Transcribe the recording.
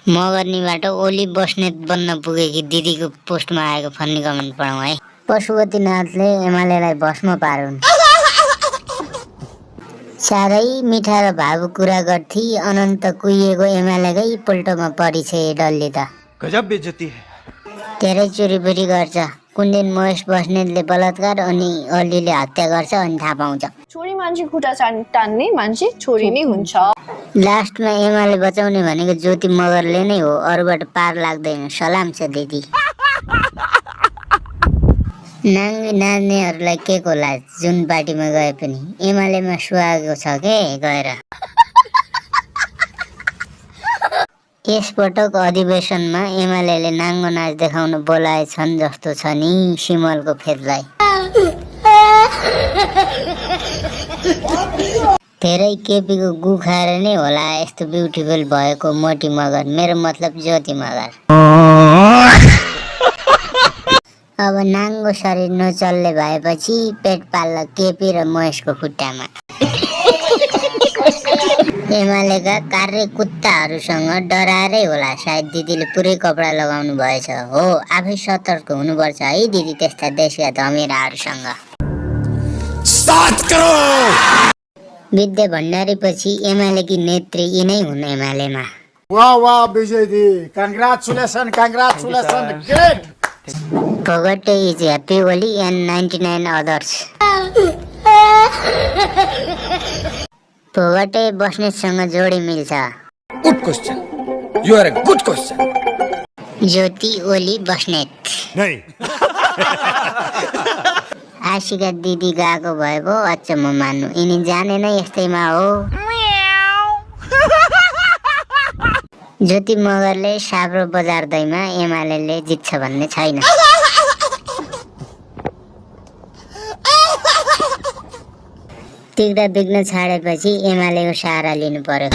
मगर्नीबाट ओली बस्नेत बन्न पुगेकी दिदीको पोस्टमा आएको फन्नी कमेन्ट पढौँ है। पशुपतिनाथले एमालेलाई भस्म पारुन्। साह्रै मिठा र भावुक कुरा गर्थी अनन्त कुहिएको एमालेकै पल्टोमा परी छ डल्ली त। गजब बेइज्जती है। धेरै चोरीबेरी गर्छ। कुन दिन महेश बस्नेतले बलात्कार अनि अलीले हत्या गर्छ अनि थाहा पाउँछ। छोरी मान्छे खुट्टा टान्ने मान्छे छोरी नै हुन्छ। लास्टमा एमाले बचाउने भनेको ज्योति मगरले नै हो, अरूबाट पार लाग्दैन। सलाम छ दिदी। नाङ्गी नाच्नेहरूलाई के को लाज, जुन पार्टीमा गए पनि एमालेमा सुहाएको छ के गएर। यसपटक अधिवेशनमा एमालेले नाङ्गो नाच देखाउन बोलाएछन् जस्तो छ नि सिमलको फेदलाई। धेरै केपीको गु खाएर नै होला यस्तो ब्युटिफुल भएको मोटी मगर, मेरो मतलब ज्योति मगर। अब नाङ्गो शरीर नचल्ने भएपछि पेट पाल्ला केपी र महेशको खुट्टामा। एमालेका कार्य कुत्ताहरूसँग डराएरै होला सायद दिदीले पुरै कपडा लगाउनु भएछ। हो, आफै सतर्क हुनुपर्छ है दिदी त्यस्ता देशका धमेराहरूसँग। विद्या भण्डारी पछि एमालेकी नेत्री यिनै हुन् एमालेमा। वाह वाह विजय दी, congratulation congratulation, great. Pogate is happy only and 99 others. Pogate बस्नेतसँग जोडी मिल्छ। Good question. You are a good question. ज्योति ओली बस्नेत। नहीं। आशिका दिदी गएको भए पो अचम्म मान्नु, यिनी जाने नै यस्तैमा हो। ज्योति मगरले साब्रो बजार्दैमा एमालेले जित्छ भन्ने छैन। तिग्रा बिग्न छाडेपछि एमालेको सहारा लिनु पर्यो।